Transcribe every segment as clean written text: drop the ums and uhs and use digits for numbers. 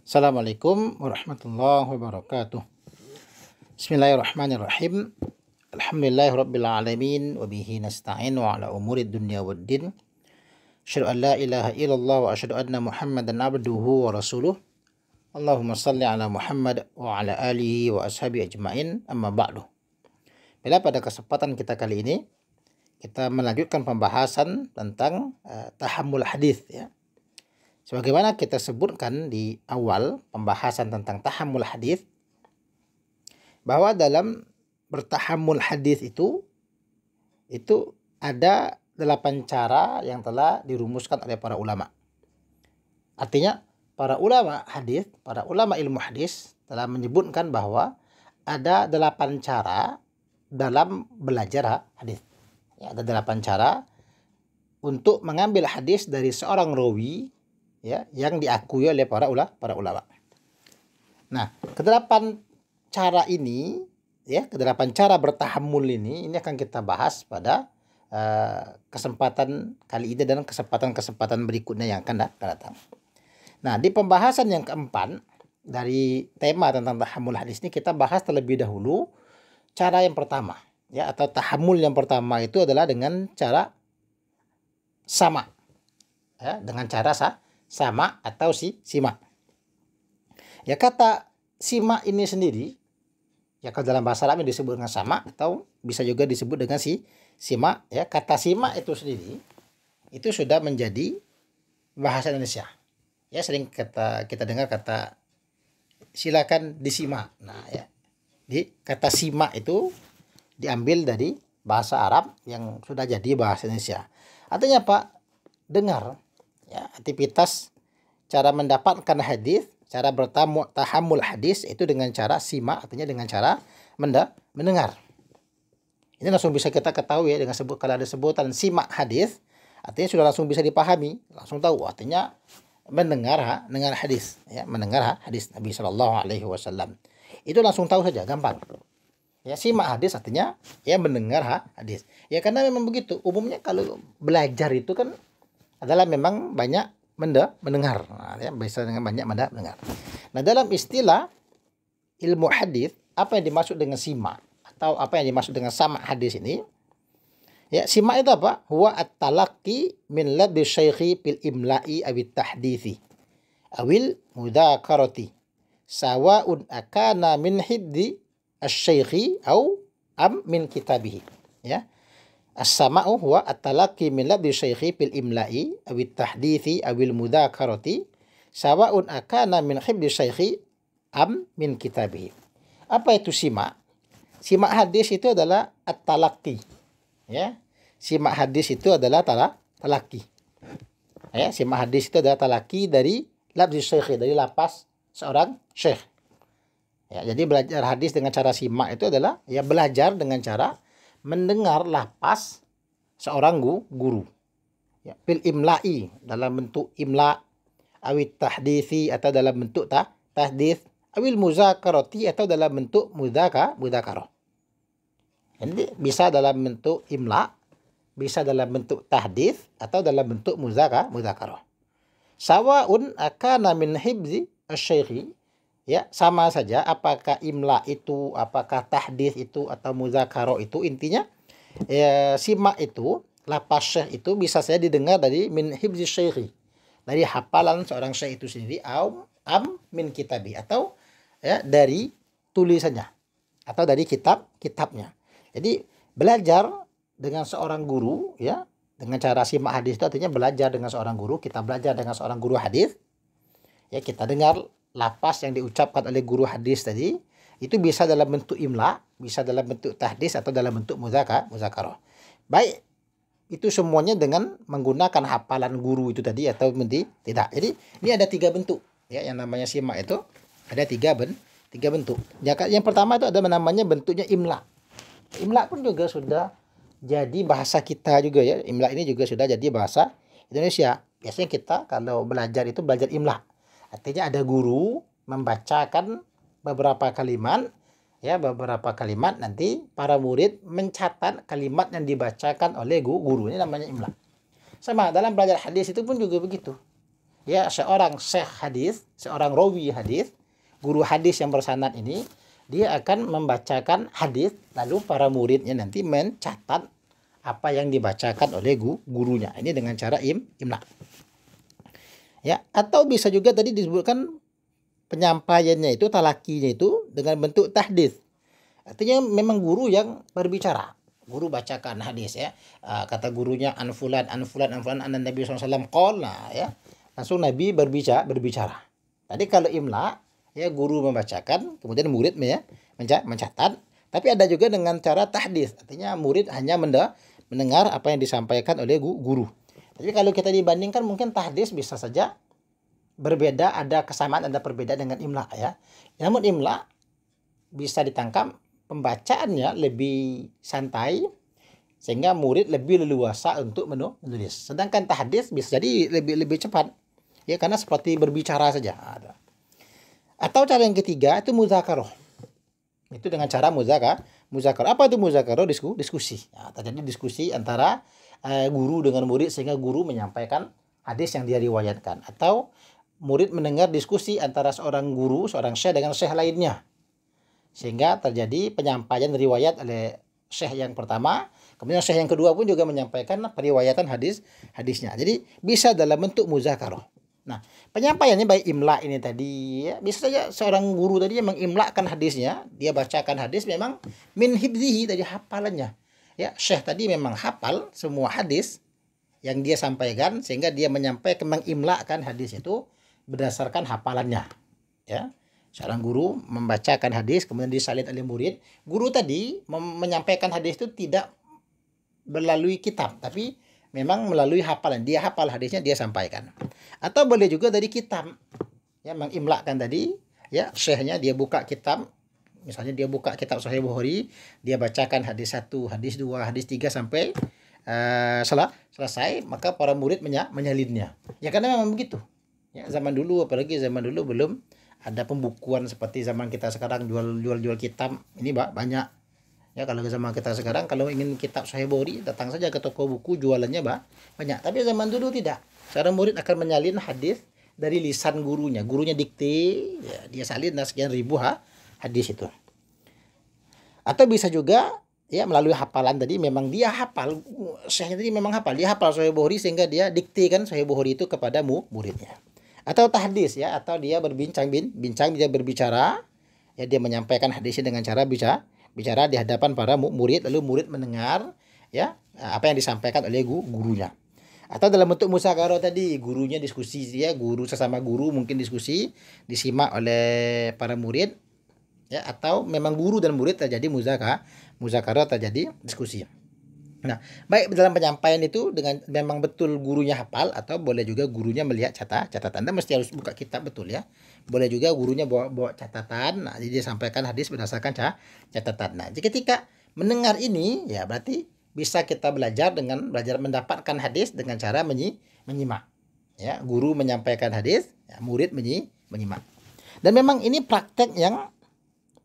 Assalamualaikum warahmatullahi wabarakatuh. Bismillahirrahmanirrahim. Alhamdulillahirrabbilalamin. Wabihi nasta'in wa ala umurid dunya waddin. Asyhadu an la ilaha illallah wa asyhadu anna muhammadan abduhu wa rasuluh. Allahumma salli ala Muhammad wa ala alihi wa ashabi ajmain, amma ba'du. Bila pada kesempatan kita kali ini kita melanjutkan pembahasan tentang tahammul hadis, ya. Sebagaimana kita sebutkan di awal pembahasan tentang tahammul hadis, bahwa dalam bertahammul hadis itu ada 8 cara yang telah dirumuskan oleh para ulama. Artinya para ulama hadis, para ulama ilmu hadis telah menyebutkan bahwa ada 8 cara dalam belajar hadis. Ya, ada 8 cara untuk mengambil hadis dari seorang rawi, ya, yang diakui oleh para ulama. Nah, kedelapan cara ini, ya, kedelapan cara bertahammul ini akan kita bahas pada kesempatan kali ini dan kesempatan berikutnya yang akan datang. Nah, di pembahasan yang keempat dari tema tentang tahammul hadis ini, kita bahas terlebih dahulu cara yang pertama, ya, atau tahammul yang pertama itu adalah dengan cara sama, ya, dengan cara sama atau simak. Ya, kata simak ini sendiri, ya, kalau dalam bahasa Arab disebut dengan sama atau bisa juga disebut dengan simak, ya. Kata simak itu sendiri itu sudah menjadi bahasa Indonesia. Ya, sering kita dengar kata silakan disimak. Nah, ya. Kata simak itu diambil dari bahasa Arab yang sudah jadi bahasa Indonesia. Artinya apa? Dengar. Ya, aktivitas cara mendapatkan hadis, cara bertahammul hadis itu dengan cara simak, artinya dengan cara mendengar. Ini langsung bisa kita ketahui, ya, dengan kalau ada sebutan simak hadis, artinya sudah langsung bisa dipahami, langsung tahu artinya mendengar hadis, ya, mendengar hadis Nabi Shallallahu Alaihi Wasallam. Itu langsung tahu saja, gampang. Ya, simak hadis artinya ya mendengar hadis. Ya, karena memang begitu. Umumnya kalau belajar itu kan adalah memang banyak mendengar. Nah, ya, bisa dengan banyak mendengar. Nah, dalam istilah ilmu hadis, apa yang dimaksud dengan simak atau apa yang dimaksud dengan sama hadis ini? Ya, simak itu apa? Huwa at-talaqqi min ladzi syaikhi fil imla'i awit tahdithi awil mudzakarati sawa'un akana min hiddi asy-syaikhi au am min kitabihi. Ya. As-sama'u huwa at-talaqqi min ladzi syaikhi fil imla'i awit tahdithi awil mudzakarati sawa'un akana min hibdi syaikhi am min kitabihi. Apa itu simak? Simak hadis itu adalah at-talaqqi. Ya. Simak hadis itu adalah talaqi. Ya, simak hadis itu adalah talaqi dari lafzi syaikhi, dari lapas seorang syekh. Ya, jadi belajar hadis dengan cara simak itu adalah ya belajar dengan cara mendengar lapas seorang guru. Ya, fil imla'i, dalam bentuk imla, awit tahdithi atau dalam bentuk tahdits, awil muzakarati atau dalam bentuk mudzakarah. Jadi bisa dalam bentuk imla, bisa dalam bentuk tahdits atau dalam bentuk mudzakarah. Sawa'un akana min hibzi asy-syaikhi, ya, sama saja apakah imla itu, apakah tahdits itu atau mudzakarah itu, intinya ya, simak itu, lapas syekh itu bisa saja didengar dari min hibzi syaikhi, dari hafalan seorang syekh itu sendiri, am min kitabi, atau ya dari tulisannya atau dari kitabnya. Jadi belajar dengan seorang guru, ya, dengan cara simak hadis itu artinya belajar dengan seorang guru. Kita belajar dengan seorang guru hadis, ya, kita dengar lapas yang diucapkan oleh guru hadis tadi, itu bisa dalam bentuk imla, bisa dalam bentuk tahdits atau dalam bentuk mudzakarah. Baik itu semuanya dengan menggunakan hafalan guru itu tadi atau tidak. Jadi ini ada 3 bentuk, ya, yang namanya simak itu ada 3 bentuk. Yang pertama itu ada namanya bentuknya imla. Imla pun juga sudah jadi bahasa kita juga, ya. Imla ini juga sudah jadi bahasa Indonesia. Biasanya kita kalau belajar itu belajar imla. Artinya ada guru membacakan beberapa kalimat, ya, beberapa kalimat, nanti para murid mencatat kalimat yang dibacakan oleh guru. Ini namanya imla. Sama dalam belajar hadis itu pun juga begitu. ya seorang syekh hadis, seorang rawi hadis, guru hadis yang bersanad ini, dia akan membacakan hadis, lalu para muridnya nanti mencatat apa yang dibacakan oleh gurunya. Ini dengan cara imla. Ya, atau bisa juga tadi disebutkan penyampaiannya itu, talakinya itu dengan bentuk tahdits. Artinya memang guru yang berbicara. Guru bacakan hadis ya. Kata gurunya an fulan anan Nabi SAW qala ya. Langsung Nabi berbicara. Tadi kalau imla ya guru membacakan, kemudian murid ya mencatat. Tapi ada juga dengan cara tahdits. Artinya murid hanya mendengar apa yang disampaikan oleh guru. Tapi kalau kita dibandingkan mungkin tahdits bisa saja berbeda, ada kesamaan, ada perbedaan dengan imla ya. Namun imla bisa ditangkap pembacaannya lebih santai sehingga murid lebih leluasa untuk menulis. Sedangkan tahdits bisa jadi lebih cepat ya, karena seperti berbicara saja. Atau cara yang ketiga itu muzakarah. Itu dengan cara muzakarah. Apa itu muzakarah? Diskusi. Ya, terjadi diskusi antara guru dengan murid sehingga guru menyampaikan hadis yang dia riwayatkan, atau murid mendengar diskusi antara seorang guru, seorang syekh dengan syekh lainnya, sehingga terjadi penyampaian riwayat oleh syekh yang pertama, kemudian syekh yang kedua pun juga menyampaikan periwayatan hadisnya. Jadi bisa dalam bentuk muzakarah. Nah, penyampaiannya baik imla ini tadi ya, bisa saja seorang guru tadi yang mengimlakan hadisnya, dia bacakan hadis memang min hibzihi, dari hafalannya. Ya, syekh tadi memang hafal semua hadis yang dia sampaikan sehingga dia menyampaikan, mengimlakan hadis itu berdasarkan hafalannya. Ya. Seorang guru membacakan hadis kemudian disalin oleh murid. Guru tadi menyampaikan hadis itu tidak melalui kitab, tapi memang melalui hafalan. Dia hafal hadisnya, dia sampaikan. Atau boleh juga dari kitab. Ya, mengimlakan tadi, ya, syekhnya dia buka kitab. Misalnya dia buka kitab Sahih Bukhari, dia bacakan hadis 1, hadis 2, hadis 3 sampai selesai, maka para murid menyalinnya. Ya karena memang begitu. Ya, zaman dulu, apalagi zaman dulu belum ada pembukuan seperti zaman kita sekarang, jual kitab. Ini banyak. Ya, kalau ke zaman kita sekarang kalau ingin kitab Sahih Bukhari datang saja ke toko buku, jualannya banyak. Tapi zaman dulu tidak. Seorang murid akan menyalin hadis dari lisan gurunya. Gurunya dikte, ya, dia salin sekian ribu hadis itu. Atau bisa juga ya melalui hafalan tadi, memang dia hafal, syekhnya tadi memang hafal, dia hafal Sahih Bukhari sehingga dia diktekan Sahih Bukhari itu kepada muridnya. Atau tahdits ya, atau dia bincang, dia berbicara, ya dia menyampaikan hadisnya dengan cara bicara di hadapan para murid, lalu murid mendengar ya apa yang disampaikan oleh gurunya. Atau dalam bentuk musakarah tadi, gurunya diskusi, ya guru sesama guru mungkin diskusi, disimak oleh para murid ya, atau memang guru dan murid terjadi muzakarah, terjadi diskusi. Nah, baik dalam penyampaian itu dengan memang betul gurunya hafal, atau boleh juga gurunya melihat catatan. Anda mesti harus buka kitab betul ya. Boleh juga gurunya bawa catatan. Nah, jadi dia sampaikan hadis berdasarkan catatan. Nah, jadi ketika mendengar ini ya berarti bisa kita belajar mendapatkan hadis dengan cara menyimak. Ya, guru menyampaikan hadis, ya, murid menyimak. Dan memang ini praktek yang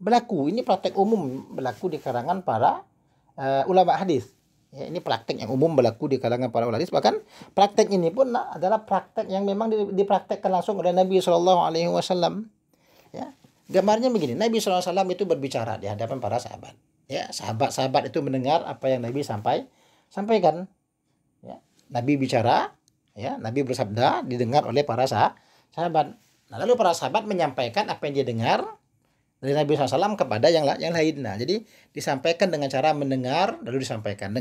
berlaku, ini praktek umum berlaku di kalangan para ulama hadis. Ya, ini praktek yang umum berlaku di kalangan para ulama hadis. Bahkan praktek ini pun adalah praktek yang memang dipraktekkan langsung oleh Nabi SAW. Ya, gambarnya begini, Nabi SAW itu berbicara di hadapan para sahabat. Ya, sahabat-sahabat itu mendengar apa yang Nabi sampaikan. Ya, Nabi bicara, ya, Nabi bersabda, didengar oleh para sahabat. Nah, lalu para sahabat menyampaikan apa yang dia dengar dari Nabi SAW kepada yang lain. Nah, jadi disampaikan dengan cara mendengar, lalu disampaikan,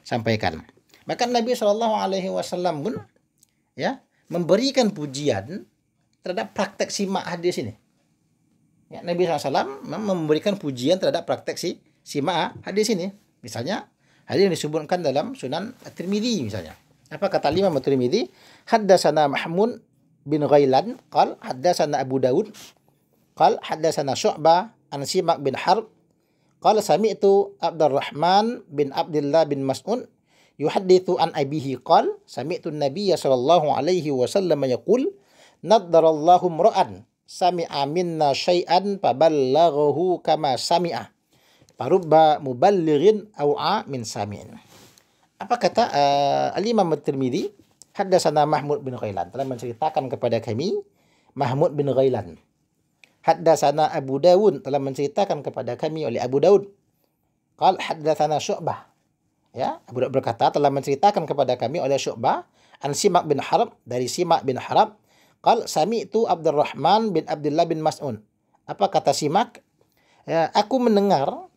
sampaikan. Bahkan Nabi SAW pun ya memberikan pujian terhadap praktek simak hadis ini. Ya, Nabi SAW memberikan pujian terhadap praktek simak hadis ini. Misalnya hadis yang disebutkan dalam Sunan At-Tirmidzi misalnya. Apa kata Imam At-Tirmidzi? Haddatsana Mahmud bin Ghailan qal haddatsana Abu Daud qal haddatsana Syu'bah an Simak bin Harb qala sami'tu Abdurrahman bin Abdullah bin Mas'ud yuhadditsu an abihi qal sami'tu an-nabiyya sallallahu alaihi wasallam yaqul naddarallahu imra'an sami'a minna syai'an faballaghahu kama sami'a farubba muballighin aw'a min sami'in. Apa kata Al-Imam At-Tirmidzi? Haddatsana Mahmud bin Ghailan, telah menceritakan kepada kami Mahmud bin Ghailan. Haddatsana Abu Dawud, telah menceritakan kepada kami oleh Abu Dawud. Qal haddatsana Syu'bah. Ya, Abu Dawud berkata telah menceritakan kepada kami oleh Syu'bah an Simak bin Harb, dari Simak bin Harb. Qal sami'tu Abdurrahman bin Abdullah bin Mas'ud. Apa kata Simak? Ya, aku mendengar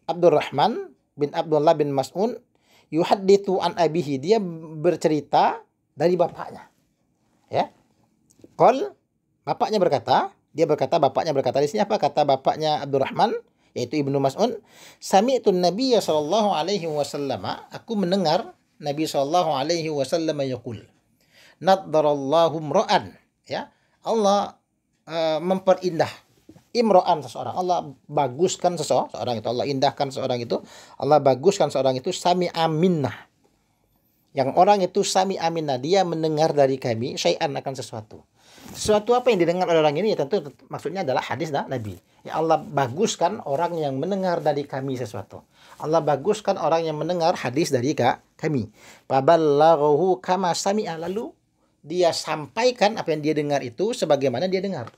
Abdurrahman bin Abdullah bin Mas'ud yuhaddithu an abihi, dia bercerita dari bapaknya. Ya. Qal, bapaknya berkata, bapaknya berkata di sini apa kata bapaknya Abdurrahman, yaitu Ibnu Mas'ud, sami'tu Nabiyya sallallahu alaihi wasallam, aku mendengar Nabi sallallahu alaihi wasallam yaqul, nadarallahu imra'an, ya, Allah memperindah imro'an seseorang, Allah baguskan seseorang itu, Allah indahkan seseorang itu, Allah baguskan seseorang itu, sami aminah, yang orang itu sami aminah, dia mendengar dari kami syai'an, akan sesuatu apa yang didengar oleh orang ini, ya tentu maksudnya adalah hadis Nabi. Ya, Allah baguskan orang yang mendengar dari kami sesuatu, Allah baguskan orang yang mendengar hadis dari kami. Faballaghahu kama sami'a, lalu dia sampaikan apa yang dia dengar itu sebagaimana dia dengar.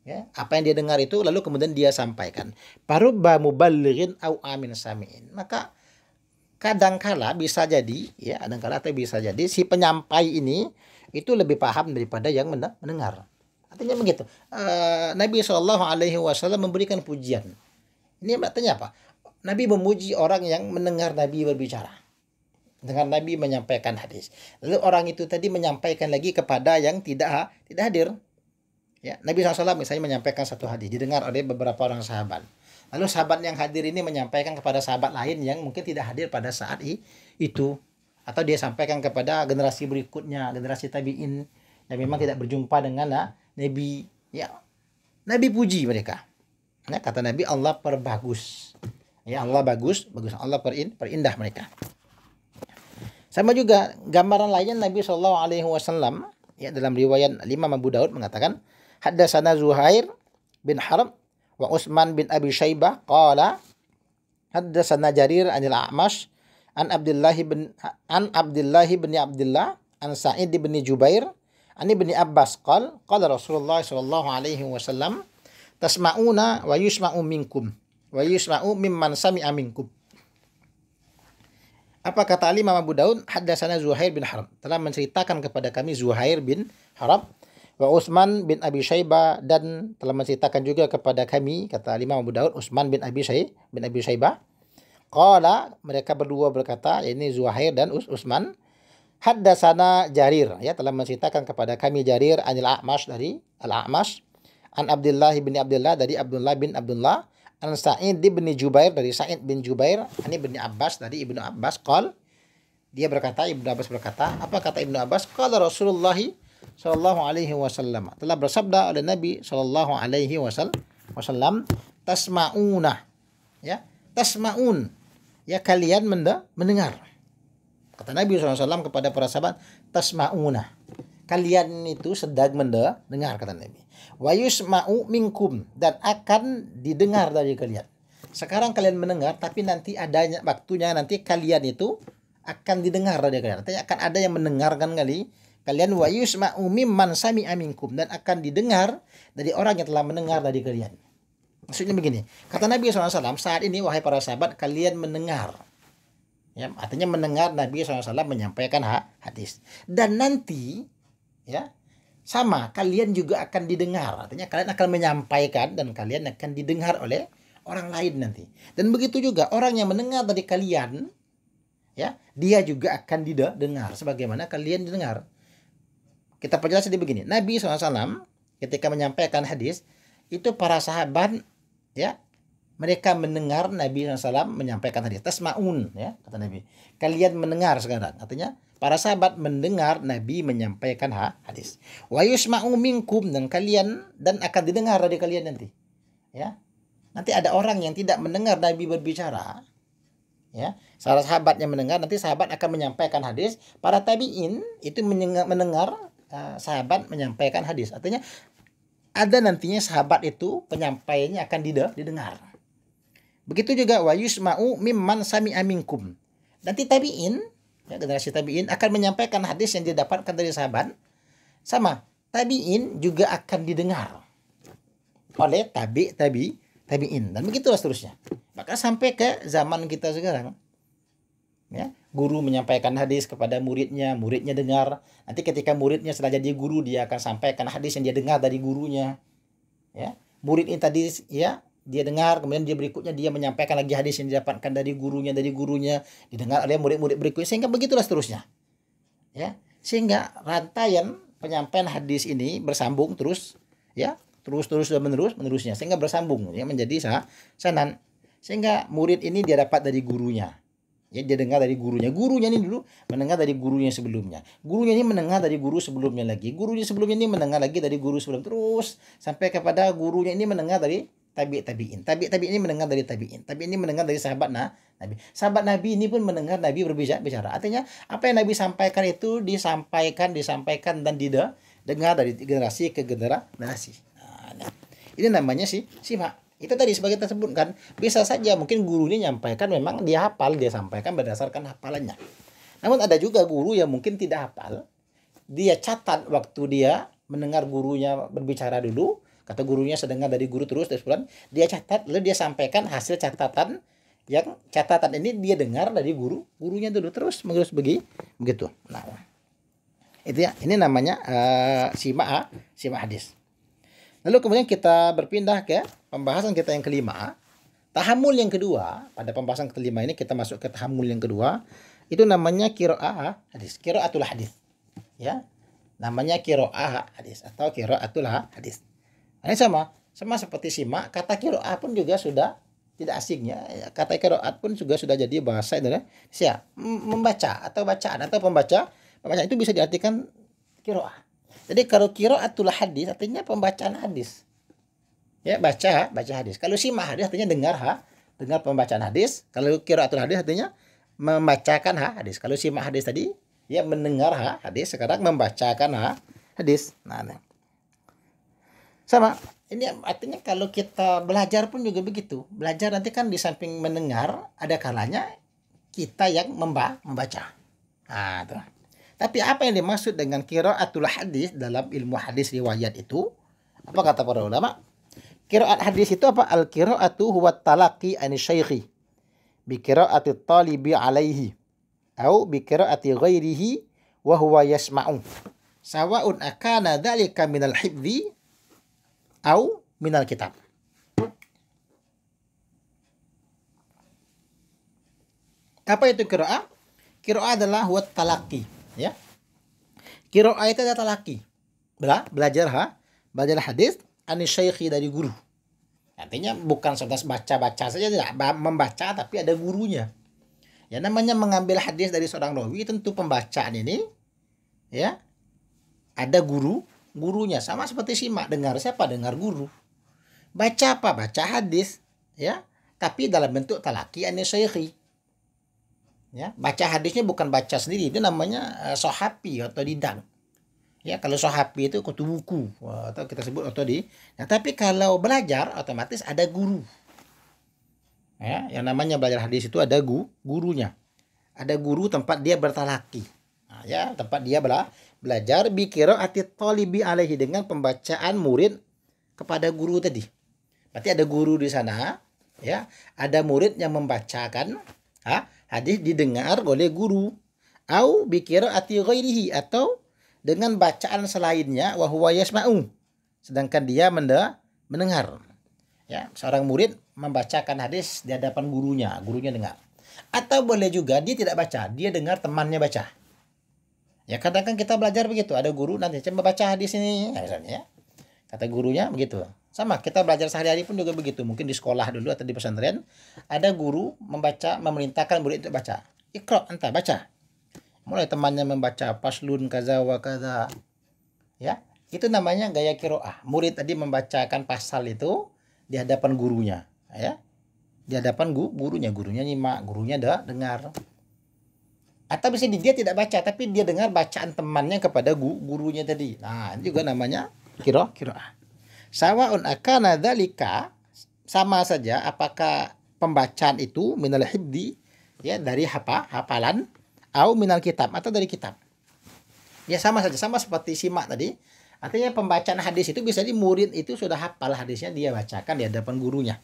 Ya, apa yang dia dengar itu lalu kemudian dia sampaikan. Parubba muballighin au amin sami'in. Maka kadangkala bisa jadi, ya, kadangkala atau bisa jadi si penyampai ini itu lebih paham daripada yang mendengar. Artinya begitu. Nabi Shallallahu Alaihi Wasallam memberikan pujian. Ini artinya apa? Nabi memuji orang yang mendengar Nabi berbicara, dengan Nabi menyampaikan hadis. Lalu orang itu tadi menyampaikan lagi kepada yang tidak hadir. Ya, Nabi SAW misalnya menyampaikan satu hadis, didengar oleh beberapa orang sahabat. Lalu sahabat yang hadir ini menyampaikan kepada sahabat lain yang mungkin tidak hadir pada saat itu. Atau dia sampaikan kepada generasi berikutnya, generasi tabi'in yang memang tidak berjumpa dengan Nabi. Ya, Nabi puji mereka. Ya, kata Nabi, Allah perbagus. Ya, Allah bagus, Allah perindah mereka. Sama juga gambaran lainnya Nabi SAW, ya, dalam riwayat Imam Abu Daud mengatakan, haddatsana Zuhair bin Harb wa Utsman bin Abi Syaibah qala haddatsana Jarir anil A'mash an Abdullah bin Abdullah an Sa'id bin Jubair an Ibni Abbas qala Rasulullah sallallahu alaihi wasallam tasma'una wa yusma'u minkum wa yusma'u mimman sami'a minkum. Apa kata Imam Abu Daud? Haddatsana Zuhair bin Harb, telah menceritakan kepada kami Zuhair bin Harb, wa Utsman bin Abi Syaibah, dan telah menceritakan juga kepada kami, kata Imam Abu Daud, Utsman bin Abi Syaibah. Qala, mereka berdua berkata, ini Zuhair dan Utsman, haddatsana Jarir, ya, telah menceritakan kepada kami Jarir anil A'mash, dari Al-A'mash, an Abdullah bin Abdullah, dari Abdullah bin Abdullah, an Sa'id bin Jubair, dari Sa'id bin Jubair, an Ibni Abbas, dari Ibnu Abbas, qal, dia berkata, Ibnu Abbas berkata, apa kata Ibnu Abbas? Qala Rasulullah sallallahu alaihi wasallam, telah bersabda oleh Nabi sallallahu alaihi wasallam, tasma'una, ya, tasma'un, ya, kalian mendengar. Kata Nabi SAW kepada para sahabat, tasma'una, kalian itu sedang mendengar, kata Nabi. Wa yusma'u minkum, dan akan didengar dari kalian. Sekarang kalian mendengar, tapi nanti adanya waktunya, nanti kalian itu akan didengar dari kalian. Artinya akan ada yang mendengarkan kalian, wa yusma'u mimman sami'a minkum, dan akan didengar dari orang yang telah mendengar dari kalian. Maksudnya begini, kata Nabi SAW, saat ini wahai para sahabat, kalian mendengar. Ya, artinya mendengar Nabi SAW menyampaikan hadis. Dan nanti, ya, sama, kalian juga akan didengar. Artinya kalian akan menyampaikan dan kalian akan didengar oleh orang lain nanti. Dan begitu juga orang yang mendengar dari kalian, ya, dia juga akan didengar sebagaimana kalian didengar. Kita perjelas jadi begini, Nabi SAW ketika menyampaikan hadis, itu para sahabat, ya, mereka mendengar Nabi SAW menyampaikan hadis. Tasma'un, ya, kata Nabi, kalian mendengar sekarang. Artinya para sahabat mendengar Nabi menyampaikan hadis. Wa yusma'u minkum, dan kalian, dan akan didengar dari kalian nanti. Ya, nanti ada orang yang tidak mendengar Nabi berbicara, ya, salah sahabat yang mendengar, nanti sahabat akan menyampaikan hadis. Para tabi'in itu mendengar sahabat menyampaikan hadis. Artinya ada nantinya sahabat itu penyampaiannya akan didengar. Begitu juga wa yusma'u mimman sami'a minkum. Nanti tabi'in ya, generasi tabi'in akan menyampaikan hadis yang didapatkan dari sahabat. Sama, tabi'in juga akan didengar oleh tabi'in, dan begitulah seterusnya. Maka sampai ke zaman kita sekarang, ya, guru menyampaikan hadis kepada muridnya, muridnya dengar. Nanti ketika muridnya sudah jadi guru, dia akan sampaikan hadis yang dia dengar dari gurunya. Ya, murid ini tadi, ya, dia dengar, kemudian dia berikutnya dia menyampaikan lagi hadis yang didapatkan dari gurunya didengar oleh murid-murid berikutnya, sehingga begitulah seterusnya. Ya, sehingga rantaian penyampaian hadis ini bersambung terus, ya, terus dan menerusnya, sehingga bersambung, ya, menjadi sanan, sehingga murid ini dia dapat dari gurunya. Ya, dia dengar dari gurunya. Gurunya ini dulu mendengar dari gurunya sebelumnya. Gurunya ini mendengar dari guru sebelumnya lagi. Gurunya sebelumnya ini mendengar lagi dari guru sebelum, terus sampai kepada gurunya ini mendengar dari tabi'in. Tabi'in ini mendengar dari tabi'in. Tabi'in ini mendengar dari sahabat Nabi. Sahabat Nabi ini pun mendengar Nabi berbicara. Artinya apa yang Nabi sampaikan itu disampaikan dan didengar dari generasi ke generasi. Nah, ini namanya simak. Itu tadi sebagai tersebut kan, bisa saja mungkin guru ini nyampaikan memang dia hafal, dia sampaikan berdasarkan hafalannya. Namun ada juga guru yang mungkin tidak hafal, dia catat waktu dia mendengar gurunya berbicara dulu, kata gurunya sedengar dari guru terus bulan, dia catat lalu dia sampaikan hasil catatan, yang catatan ini dia dengar dari gurunya dulu terus begitu. Nah, itu ya, ini namanya simak hadis. Lalu kemudian kita berpindah ke pembahasan kita yang kelima. Tahammul yang kedua, pada pembahasan kelima ini kita masuk ke tahammul yang kedua. Itu namanya qiraah hadis, qiraatul hadis. Ya. Namanya qiraah hadis atau qiraatul hadis. Ini sama seperti simak, kata qiraah pun juga sudah tidak asingnya. Kata qiraat pun juga sudah jadi bahasa Indonesia. Membaca atau bacaan atau pembaca itu bisa diartikan qiraah. Jadi kalau qiraatul hadis artinya pembacaan hadis. Ya, baca hadis. Kalau simak hadis artinya dengar pembacaan hadis. Kalau qiraatul hadis artinya membacakan hadis. Kalau simak hadis tadi ya mendengar hadis, sekarang membacakan hadis. Nah. Sama. Ini artinya kalau kita belajar pun juga begitu. Belajar nanti kan di samping mendengar, ada kalanya kita yang membaca. Nah, tuh. Tapi apa yang dimaksud dengan qiraatul hadis dalam ilmu hadis riwayat itu? Apa kata para ulama? Qiraat hadis itu apa? Al-qiraatu huwa talaqi ani syaikhi bi qiraati talibi alaihi au bi qiraati ghairihi wa huwa yasma'u. Sawa'un akana dzalika minal hifdzi au minal kitab. Apa itu qiraah? Qiraah adalah huwa talaqi. Ya, qiraah itu adalah talaki, belajar hadis ani syaikhi dari guru. Artinya bukan sekedar baca saja, tidak membaca, tapi ada gurunya. Ya, namanya mengambil hadis dari seorang rawi, tentu pembacaan ini ya ada gurunya, sama seperti simak, dengar siapa? Dengar guru. Baca apa? Baca hadis, ya, tapi dalam bentuk talaki ani syaikhi. Ya, baca hadisnya bukan baca sendiri, itu namanya sohapi atau didang. Ya, kalau sohapi itu kutu buku atau kita sebut otodi. Nah, tapi kalau belajar otomatis ada guru. Ya, yang namanya belajar hadis itu ada gurunya. Ada guru tempat dia bertalaki. Nah, ya, tempat dia belajar bi qiraati talibi alaihi, dengan pembacaan murid kepada guru tadi. Berarti ada guru di sana, ya. Ada murid yang membacakan hadis didengar oleh guru, au bi qiraati ghairihi, atau dengan bacaan selainnya, wa huwa yasma'u, sedangkan dia mendengar. Ya, seorang murid membacakan hadis di hadapan gurunya dengar. Atau boleh juga dia tidak baca, dia dengar temannya baca. Ya, kadang-kadang kita belajar begitu, ada guru nanti coba baca hadis ini, misalnya ya. Kata gurunya begitu. Sama, kita belajar sehari-hari pun juga begitu. Mungkin di sekolah dulu atau di pesantren, ada guru memerintahkan murid untuk baca. Iqra, anta baca. Mulai temannya membaca paslun kaza wa kaza. Ya, itu namanya gaya qiraah. Murid tadi membacakan pasal itu di hadapan gurunya, ya. Di hadapan gurunya nyimak, gurunya dengar. Atau bisa dia tidak baca, tapi dia dengar bacaan temannya kepada gurunya tadi. Nah, ini juga namanya qiraah. Sawa'un akana dzalika, sama saja apakah pembacaan itu minal hibdi, ya, dari hafalan, au minal kitab, atau dari kitab. Ya sama saja, sama seperti simak tadi. Artinya pembacaan hadis itu bisa jadi murid itu sudah hafal hadisnya, dia bacakan di hadapan gurunya.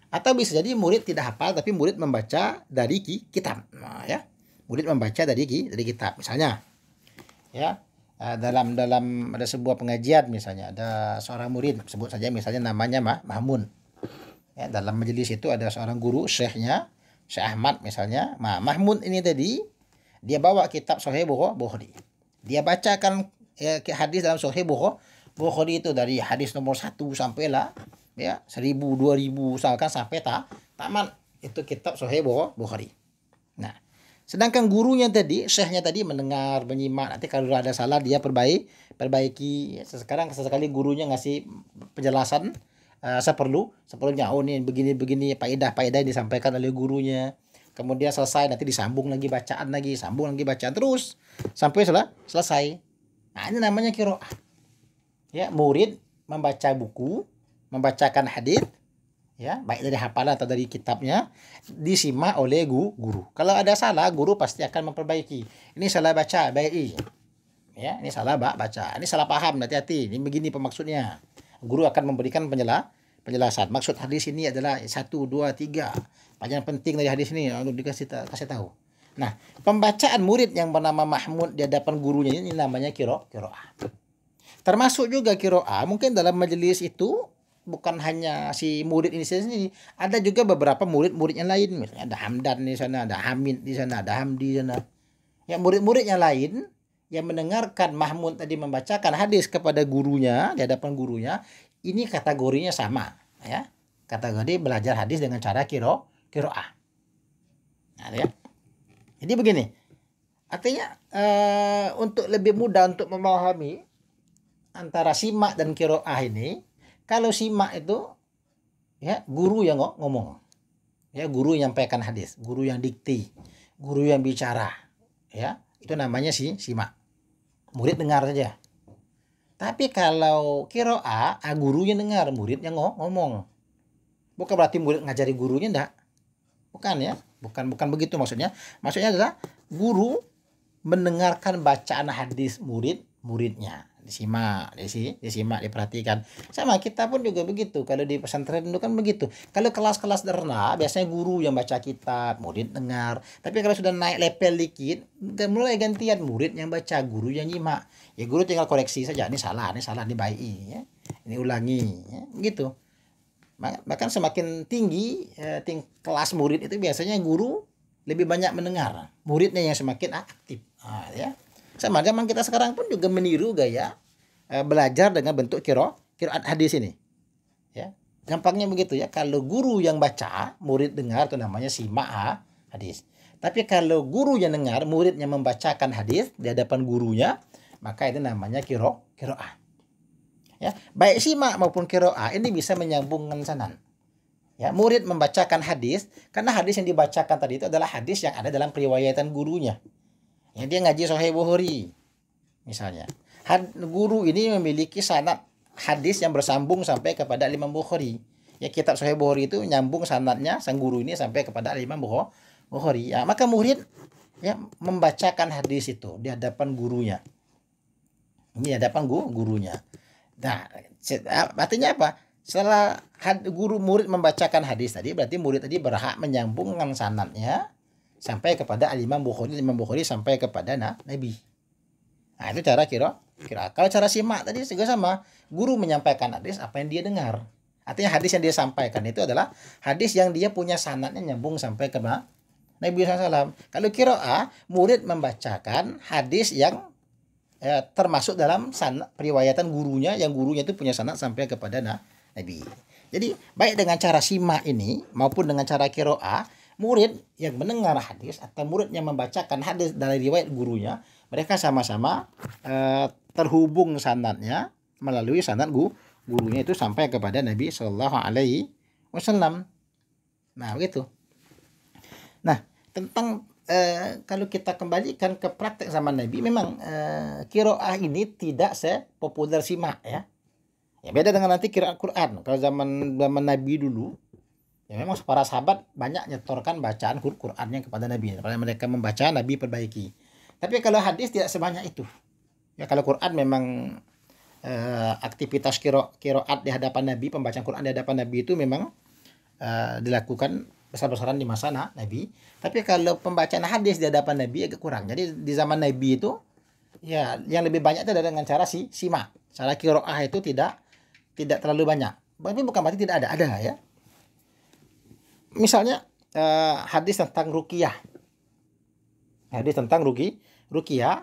Atau bisa jadi murid tidak hafal tapi murid membaca dari kitab. Nah, ya. Murid membaca dari kitab. Misalnya ya, dalam ada sebuah pengajian, misalnya ada seorang murid, sebut saja misalnya namanya Mahmun. Ya, dalam majelis itu ada seorang guru, syekhnya, Syekh Ahmad misalnya. Nah, Mahmun ini tadi dia bawa kitab Sahih Bukhari. Dia bacakan hadis dalam Sahih Bukhari itu dari hadis nomor 1 sampai lah ya 1000 2000 misalkan sampai tamat itu kitab Sahih Bukhari. Nah, sedangkan gurunya tadi, syekhnya tadi mendengar, menyimak, nanti kalau ada salah dia perbaiki. Sekarang sesekali gurunya ngasih penjelasan seperlunya. Oh, ini begini faedah yang disampaikan oleh gurunya. Kemudian selesai, nanti disambung lagi bacaan lagi, sambung lagi bacaan terus sampai selesai. Nah, ini namanya qiraah. Ya, murid membaca buku, membacakan hadis, ya, baik dari hafalan atau dari kitabnya, disimak oleh guru. Kalau ada salah, guru pasti akan memperbaiki. Ini salah baca, baik. Ya, ini salah baca. Ini salah paham, hati-hati. Ini begini pemaksudnya. Guru akan memberikan penjelasan. Maksud hadis ini adalah 1 2 3. Pelajaran penting dari hadis ini untuk kasih tahu. Nah, pembacaan murid yang bernama Mahmud di hadapan gurunya ini namanya qiraah. Termasuk juga qiraah mungkin dalam majelis itu bukan hanya si murid ini sendiri, ada juga beberapa murid-murid yang lain. Misalnya ada Hamdan di sana, ada Hamid di sana, ada Hamdi di sana. Ya, murid-murid yang lain yang mendengarkan Mahmud tadi membacakan hadis kepada gurunya di hadapan gurunya, ini kategorinya sama, ya. Kategori belajar hadis dengan cara qiraah. Nah, ya. Jadi begini. Artinya untuk lebih mudah untuk memahami antara simak dan qiraah ini, kalau simak itu ya guru yang ngomong. Ya, guru yang menyampaikan hadis, guru yang dikti, guru yang bicara, ya. Itu namanya simak. Murid dengar saja. Tapi kalau qiraah, gurunya dengar, muridnya ngomong. Bukan berarti murid ngajari gurunya, enggak. Bukan ya. Bukan begitu maksudnya. Maksudnya adalah guru mendengarkan bacaan hadis muridnya. Disimak, diperhatikan. Sama kita pun juga begitu. Kalau di pesantren itu kan begitu. Kalau kelas-kelas sederhana, biasanya guru yang baca kitab, murid dengar. Tapi kalau sudah naik level dikit, mulai gantian murid yang baca, guru yang nyimak. Ya guru tinggal koreksi saja. Ini salah, dibaiki. Ya. Ini ulangi. Ya. Gitu. Bahkan semakin tinggi kelas murid itu biasanya guru lebih banyak mendengar. Muridnya yang semakin aktif. Nah, ya. Sama zaman kita sekarang pun juga meniru gaya belajar dengan bentuk qiraat hadis ini. Ya. Gampangnya begitu ya. Kalau guru yang baca, murid dengar, itu namanya simak hadis. Tapi kalau guru yang dengar, muridnya membacakan hadis di hadapan gurunya, maka itu namanya qiraah. Ya, baik simak maupun qiraah ini bisa menyambungkan sanan. Ya, murid membacakan hadis karena hadis yang dibacakan tadi itu adalah hadis yang ada dalam periwayatan gurunya. Ya, dia ngaji Sahih Bukhari misalnya. Guru ini memiliki sanad hadis yang bersambung sampai kepada Imam Bukhari. Ya, kitab Sahih Bukhari itu nyambung sanadnya sang guru ini sampai kepada Imam Bukhari. Ya, maka murid ya membacakan hadis itu di hadapan gurunya. Ini di hadapan gurunya. Nah, artinya apa? Setelah guru murid membacakan hadis tadi, berarti murid tadi berhak menyambungkan sanadnya sampai kepada Imam Bukhari sampai kepada Nabi. Nah, itu cara kira. Kalau cara simak tadi juga sama. Guru menyampaikan hadis apa yang dia dengar. Artinya hadis yang dia sampaikan itu adalah hadis yang dia punya sanadnya nyambung sampai ke Nabi SAW. Kalau qiraah, murid membacakan hadis yang termasuk dalam sanad periwayatan gurunya, yang gurunya itu punya sanad sampai kepada Nabi. Jadi baik dengan cara simak ini maupun dengan cara qiraah, murid yang mendengar hadis atau murid yang membacakan hadis dari riwayat gurunya, mereka sama-sama terhubung sanadnya melalui sanad gurunya itu sampai kepada Nabi Shallallahu Alaihi Wasallam. Nah, begitu. Nah, tentang kalau kita kembalikan ke praktek zaman Nabi, memang qiraah ini tidak sepopuler simak ya. Ya, beda dengan nanti qiraat Quran. Kalau zaman Nabi dulu, Ya memang para sahabat banyak nyetorkan bacaan Qur'annya kepada Nabi. Kalau mereka membaca, Nabi perbaiki. Tapi kalau hadis tidak sebanyak itu. Ya kalau Quran memang aktivitas kiroat di hadapan Nabi, pembacaan Quran di hadapan Nabi itu memang dilakukan besar-besaran di masa Nabi. Tapi kalau pembacaan hadis di hadapan Nabi agak kurang. Jadi di zaman Nabi itu ya yang lebih banyak itu adalah dengan cara simak. Cara kiroah itu tidak terlalu banyak. Tapi bukan berarti tidak ada ya. Misalnya hadis tentang ruqyah. Hadis tentang ruqyah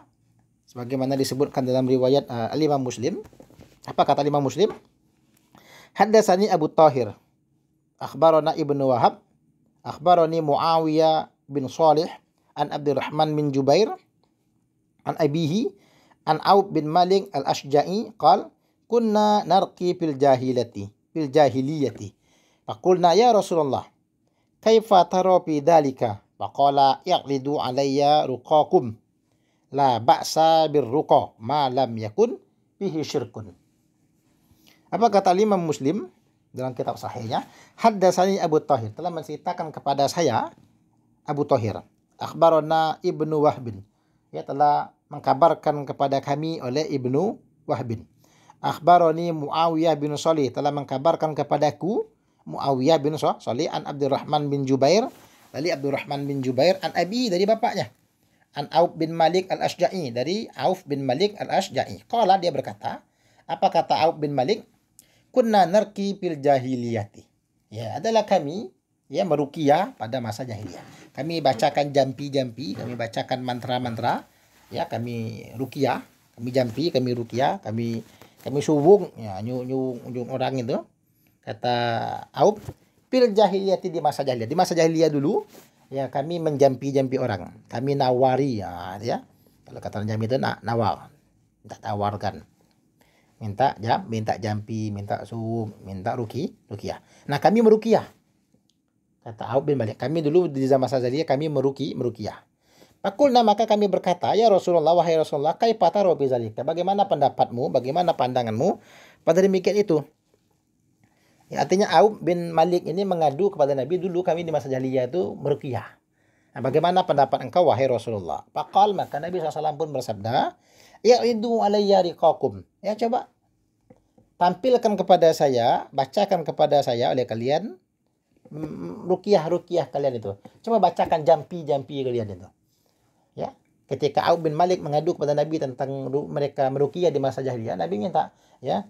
sebagaimana disebutkan dalam riwayat Al-Imam Muslim. Apa kata Imam Muslim? Haddatsani Abu Thahir, akhbarana Ibnu Wahab, akhbarani Muawiyah bin Shalih an Abdurrahman bin Jubair an abihi an Auf bin Malik al-Ashja'i qala kunna narqi fil jahiliyati faqulna ya Rasulullah kaifa tara fi dhalika faqala yaqlidu alayya ruqakum la ba'sa birruqa ma lam yakun fihi syirkun. Apa kata Imam Muslim dalam kitab sahihnya? Haddatsani Abu Thahir, telah menceritakan kepada saya Abu Thahir. Akhbarana Ibnu Wahbin, ya telah mengkabarkan kepada kami oleh Ibnu Wahbin. Akhbarani Muawiyah bin Shalih, telah mengkabarkan kepadaku Muawiyah bin Shalih an Abdurrahman bin Jubair, dari Abdurrahman bin Jubair an abi, dari bapaknya, an Auf bin Malik al-Ashja'i, dari Auf bin Malik al-Ashja'i. Qala, dia berkata, apa kata Auf bin Malik? Kunna narki fil jahiliyati. Ya, adalah kami ya meruqyah pada masa jahiliyah. Kami bacakan jampi-jampi, kami bacakan mantra-mantra, ya kami ruqyah, kami jampi, kami ruqyah, kami subung, ya nyung orang itu. Kata Auf, fil jahiliyati, di masa jahiliyah. Di masa jahiliyah dulu, ya kami menjampi-jampi orang. Kami nawari, ya. Kalau kata jampi itu nawar. Tak tawarkan. Minta jampi, minta minta ruqyah. Nah, kami meruqyah. Kata Auf bin Malik, kami dulu di zaman jahiliyah kami meruqyah. Fakulna, maka kami berkata, ya Rasulullah, wahai Rasulullah, kaifa taru bi zalika? Bagaimana pendapatmu, bagaimana pandanganmu pada demikian itu? Ya, artinya Auf bin Malik ini mengadu kepada Nabi, dulu kami di masa jahiliyah itu meruqyah. Nah, bagaimana pendapat engkau wahai Rasulullah? Faqal, maka Nabi SAW pun bersabda, ya'idu alayya riqakum. Ya, coba tampilkan kepada saya, bacakan kepada saya oleh kalian ruqyah kalian itu. Coba bacakan jampi kalian itu. Ya, ketika Auf bin Malik mengadu kepada Nabi tentang mereka meruqyah di masa jahiliyah, Nabi minta, ya,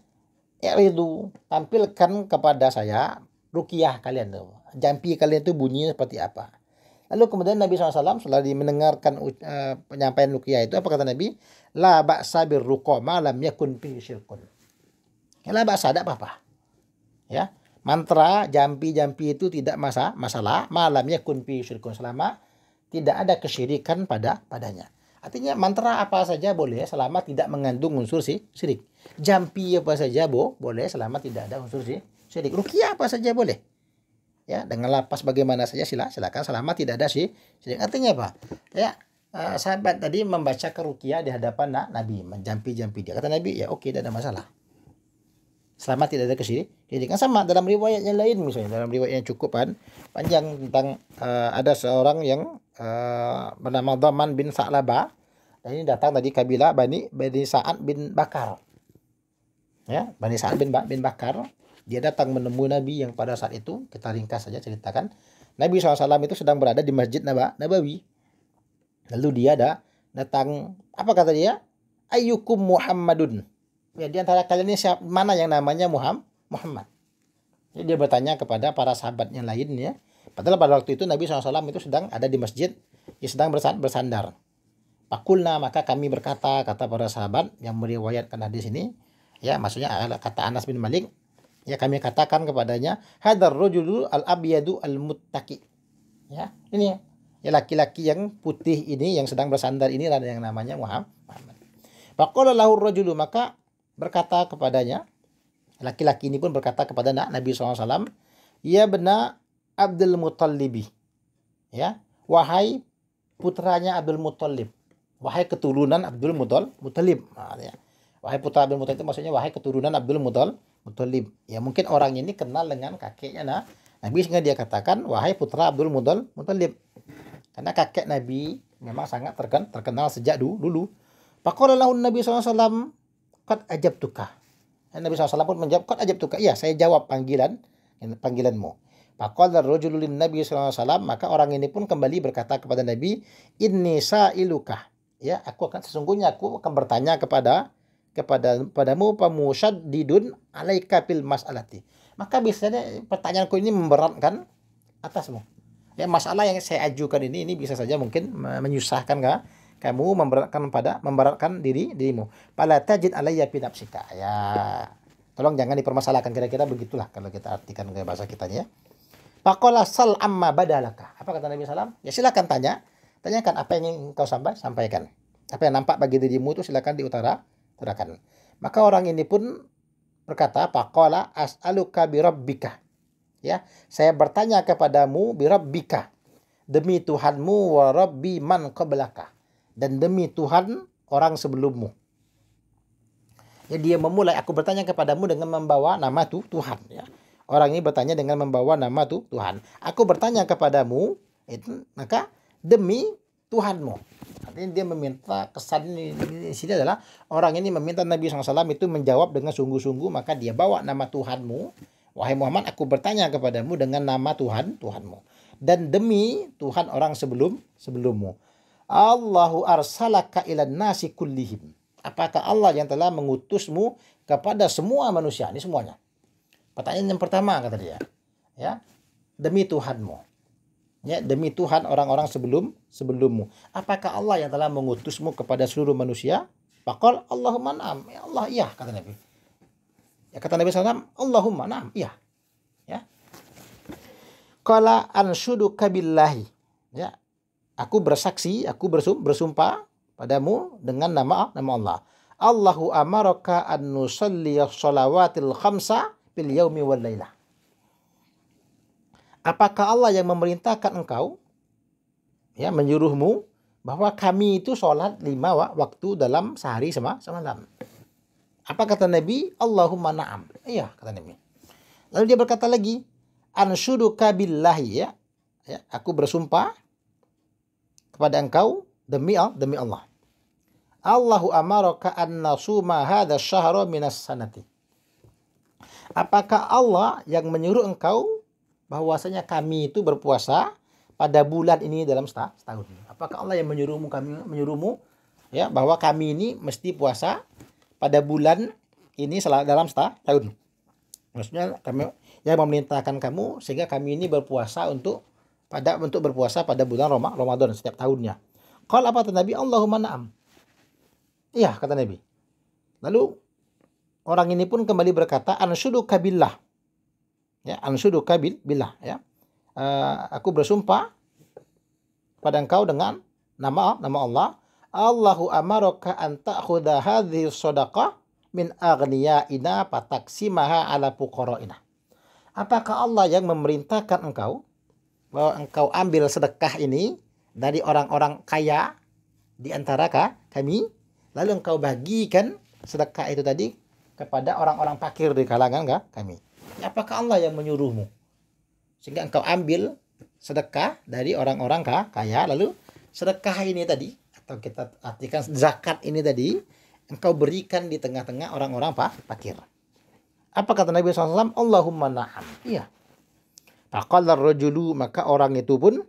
ya'idu, tampilkan kepada saya ruqyah kalian itu. Jampi kalian itu bunyinya seperti apa. Lalu kemudian Nabi SAW setelah mendengarkan penyampaian ruqyah itu, apa kata Nabi? La ba'sa birruqa ma lam yakun fihi syirkun. Ya, la ba'sa, tidak apa-apa. Ya, mantra jampi-jampi itu tidak masalah ma lam yakun fihi syirkun, selama tidak ada kesyirikan padanya. Artinya mantra apa saja boleh selama tidak mengandung unsur syirik. Jampi apa saja boleh selama tidak ada unsur syirik. Ruqyah apa saja boleh. Ya, dengan lapas bagaimana saja silakan selama tidak ada syirik. Artinya apa? Ya, sahabat tadi membaca ruqyah di hadapan Nabi, menjampi-jampi dia. Kata Nabi, ya oke, tidak ada masalah. Selama tidak ada kesyirikan. Sama dalam riwayat yang lain, misalnya dalam riwayat yang cukup panjang tentang ada seorang yang bernama Dhaman bin Sa'labah. Dan ini datang tadi kabilah Bani Sa'ad bin Bakar. Ya, Bani Sa'ad bin Bakar. Dia datang menemui Nabi yang pada saat itu, kita ringkas saja ceritakan, Nabi SAW itu sedang berada di Masjid Nabawi. Lalu dia datang, apa kata dia? Ayyukum Muhammadun. Ya, di antara kalian ini mana yang namanya Muhammad? Jadi dia bertanya kepada para sahabat yang lain, ya. Padahal pada waktu itu Nabi SAW itu sedang ada di masjid, dia sedang bersandar. Fakulna, maka kami berkata, kata para sahabat yang meriwayatkan hadis ini, ya maksudnya kata Anas bin Malik, ya kami katakan kepadanya, hadar rajulu al-abyadu al-muttaqi. Ya, ini ya laki-laki yang putih ini yang sedang bersandar inilah yang namanya Muhammad. Faqala lahu rajulu, maka berkata kepadanya, laki-laki ini pun berkata kepada Nabi SAW, ya bena Abdul Muttalib. Ya, wahai putranya Abdul Muttalib. Wahai keturunan Abdul Muttalib. Nah, ya. Wahai putra Abdul Muttalib itu maksudnya wahai keturunan Abdul Muttalib. Ya, mungkin orang ini kenal dengan kakeknya Nabi, sehingga dia katakan, wahai putra Abdul Muthalib. Karena kakek Nabi memang sangat terkenal sejak dulu. Faqala lahu Nabi SAW, qad ajabtuka. Nabi SAW pun menjawab, qad ajabtuka. Iya, saya jawab panggilanmu. Faqala ar-rajulu lin Nabi SAW, maka orang ini pun kembali berkata kepada Nabi, inni sa'iluka. Ya, sesungguhnya aku akan bertanya kepadamu pamusyaddidun alaika fil mas'alati. Maka biasanya pertanyaanku ini memberatkan atasmu. Ya, masalah yang saya ajukan ini bisa saja mungkin menyusahkan kamu, memberatkan dirimu. Fala tajid alayya fi nafsika. Ya, tolong jangan dipermasalahkan, kira-kira begitulah kalau kita artikan ke bahasa kitanya. Faqala sal amma badalaka. Apa kata Nabi SAW? Ya, silakan tanyakan apa yang ingin kau sampaikan. Apa yang nampak bagi dirimu itu silakan diutarakan. Maka orang ini pun berkata, faqala as'aluka bi rabbika. Ya, saya bertanya kepadamu bi rabbika, demi Tuhanmu, wa rabbi man qablaka, dan demi Tuhan orang sebelummu. Ya, dia memulai, aku bertanya kepadamu dengan membawa nama Tuhan. Ya. Orang ini bertanya dengan membawa nama Tuhan. Aku bertanya kepadamu, itu maka demi Tuhanmu. Artinya dia meminta, kesan di sini adalah orang ini meminta Nabi SAW itu menjawab dengan sungguh-sungguh, maka dia bawa nama Tuhanmu. Wahai Muhammad, aku bertanya kepadamu dengan nama Tuhanmu. Dan demi Tuhan orang sebelummu. Allahu arsalaka ilan nasi kullihim. Apakah Allah yang telah mengutusmu kepada semua manusia? Ini semuanya. Pertanyaan yang pertama kata dia. Ya, demi Tuhanmu. Ya, demi Tuhan orang-orang sebelummu. Apakah Allah yang telah mengutusmu kepada seluruh manusia? Faqal Allahumma na'am. Ya Allah, iya, kata Nabi. Ya, kata Nabi SAW, Allahumma na'am, iya. Ya. Qala anshuduka billahi. Ya. Aku bersaksi, aku bersumpah padamu dengan nama Allah. Allahu amaraka an nusalliya shalawatil khamsa fil yaumi wal lailah. Apakah Allah yang memerintahkan engkau, ya, menyuruhmu bahwa kami itu sholat 5 waktu dalam sehari semalam? Apa kata Nabi? Allahumma na'am. Iya, kata Nabi. Lalu dia berkata lagi, anshuduka billahi, ya. Ya, aku bersumpah kepada engkau demi Allah. Allahu amaraka an nasuma hadha syahra minas sanati. Apakah Allah yang menyuruh engkau bahwasanya kami itu berpuasa pada bulan ini dalam setahun? Apakah Allah yang menyuruhmu ya, bahwa kami ini mesti puasa pada bulan ini dalam setahun? Maksudnya kami yang memerintahkan kamu sehingga kami ini berpuasa untuk berpuasa pada bulan Ramadan setiap tahunnya. Qala apa kata Nabi? Allahumma na'am. Iya, kata Nabi. Lalu orang ini pun kembali berkata, anshuduka billah. Ya, anshuduka billah, ya. Aku bersumpah pada engkau dengan nama Allah. Allahu amaraka an ta'khudha hadhihi shadaqah min aghniyaina fataksimaha ala fuqaraina. Apakah Allah yang memerintahkan engkau bahwa engkau ambil sedekah ini dari orang-orang kaya di antara kami, lalu engkau bagikan sedekah itu tadi kepada orang-orang fakir di kalangan kami? Apakah Allah yang menyuruhmu sehingga engkau ambil sedekah dari orang-orang kaya, lalu sedekah ini tadi, atau kita artikan zakat ini tadi, engkau berikan di tengah-tengah orang-orang fakir? Apa kata Nabi SAW? Allahumma na'am. Iya. Faqala ar-rajulu, maka orang itu pun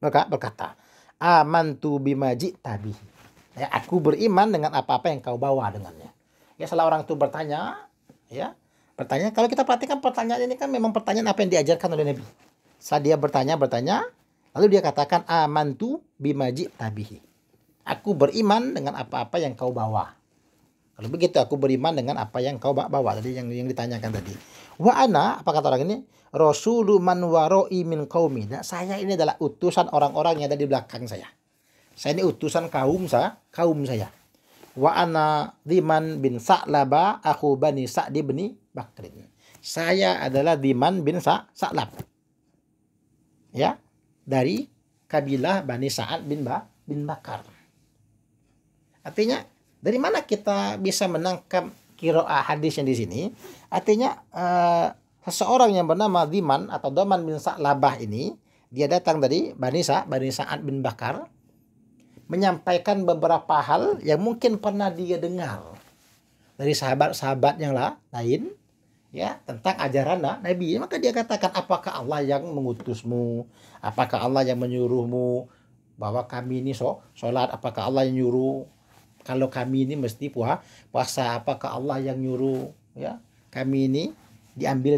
berkata, amantu bima ji'ta bihi. Ya, aku beriman dengan apa-apa yang kau bawa dengannya. Ya, setelah orang itu bertanya, kalau kita perhatikan pertanyaan ini kan memang pertanyaan apa yang diajarkan oleh Nabi. Saat dia bertanya, lalu dia katakan amantu bima ji'ta bihi. Aku beriman dengan apa-apa yang kau bawa. Kalau begitu aku beriman dengan apa yang kau bawa tadi, yang ditanyakan tadi. Wa ana, apa kata orang ini? Rasulu man waroi min qaumi. Nah, saya ini adalah utusan orang-orang yang ada di belakang saya. Saya ini utusan kaum saya. Wa ana Diman bin Sa'laba akhu bani Sa'di bin Bakrin. Saya adalah Diman bin Sa'lab. Ya, dari kabilah Bani Sa'ad bin Bakar. Artinya dari mana kita bisa menangkap qiraah hadis yang di sini? Artinya seseorang yang bernama Dhiman atau Doman bin Sa'labah ini, dia datang dari Bani Sa'ad bin Bakar, menyampaikan beberapa hal yang mungkin pernah dia dengar dari sahabat-sahabat yang lain, ya, tentang ajaran Nabi. Maka dia katakan, apakah Allah yang mengutusmu? Apakah Allah yang menyuruhmu bahwa kami ini sholat? Apakah Allah yang nyuruh kalau kami ini mesti puasa? Apakah Allah yang nyuruh, ya, kami ini diambil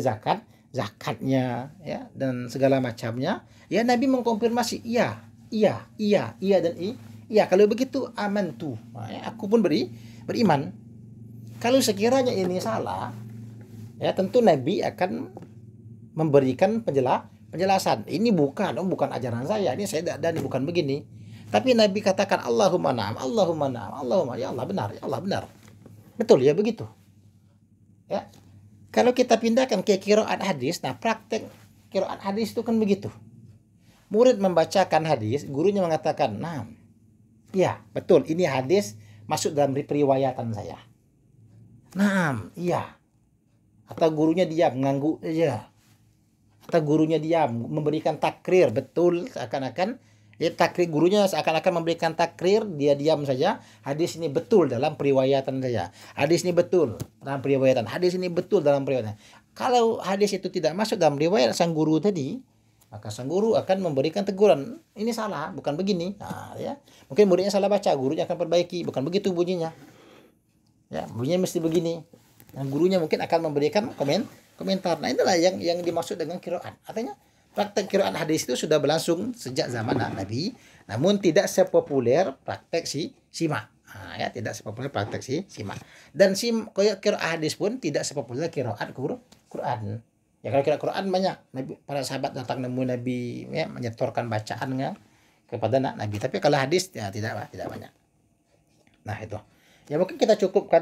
zakatnya, ya, dan segala macamnya? Ya, Nabi mengkonfirmasi, iya dan iya. Kalau begitu amantu, ya, aku pun beriman. Kalau sekiranya ini salah, ya, tentu Nabi akan memberikan penjelasan. Ini bukan ajaran saya. Ini saya dan bukan begini. Tapi Nabi katakan Allahumma na'am, ya Allah benar, ya Allah benar. Betul ya begitu. Ya. Kalau kita pindahkan ke qiraat hadis, nah praktek qiraat hadis itu kan begitu. Murid membacakan hadis, gurunya mengatakan, "Nah, iya, betul, ini hadis masuk dalam periwayatan saya." "Nah, iya." Atau gurunya diam, ngangguk aja. Atau gurunya diam, memberikan takrir, betul, seakan-akan ya, takrir, gurunya seakan-akan memberikan takrir, dia diam saja. Hadis ini betul dalam periwayatan saya. Hadis ini betul dalam periwayatan. Hadis ini betul dalam periwayatan. Kalau hadis itu tidak masuk dalam riwayat sang guru tadi, maka sang guru akan memberikan teguran. Ini salah, bukan begini. Nah, ya. Mungkin muridnya salah baca, gurunya akan perbaiki. Bukan begitu bunyinya. Ya, bunyinya mesti begini. Dan gurunya mungkin akan memberikan komentar. Nah, inilah yang dimaksud dengan qiraat. Artinya praktek qiraat hadis itu sudah berlangsung sejak zaman Nabi, namun tidak sepopuler praktek simak. Nah, ya, tidak sepopuler praktek simak. Dan qiraat hadis pun tidak sepopuler qiraat Quran. Ya, kalau qiraat Quran banyak. Para sahabat datang nemu Nabi, ya, menyetorkan bacaannya kepada Nabi. Tapi kalau hadis ya tidak banyak. Nah, itu. Ya, mungkin kita cukupkan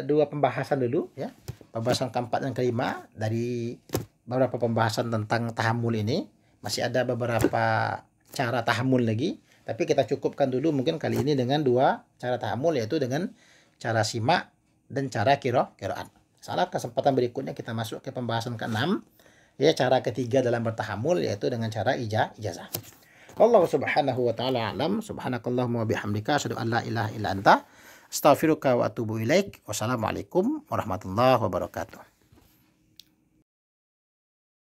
dua pembahasan dulu, ya. Pembahasan keempat dan kelima dari beberapa pembahasan tentang tahammul ini. Masih ada beberapa cara tahammul lagi, tapi kita cukupkan dulu mungkin kali ini dengan dua cara tahammul, yaitu dengan cara simak dan cara qiraat. Salah kesempatan berikutnya kita masuk ke pembahasan ke-6, ya, cara ketiga dalam bertahammul, yaitu dengan cara ijazah. Allah subhanahu wa ta'ala alam. Subhanakallahumma wa bihamdika asyhadu an la ilaha illa anta astaghfiruka wa atubu ilaik. Wassalamualaikum warahmatullahi wabarakatuh.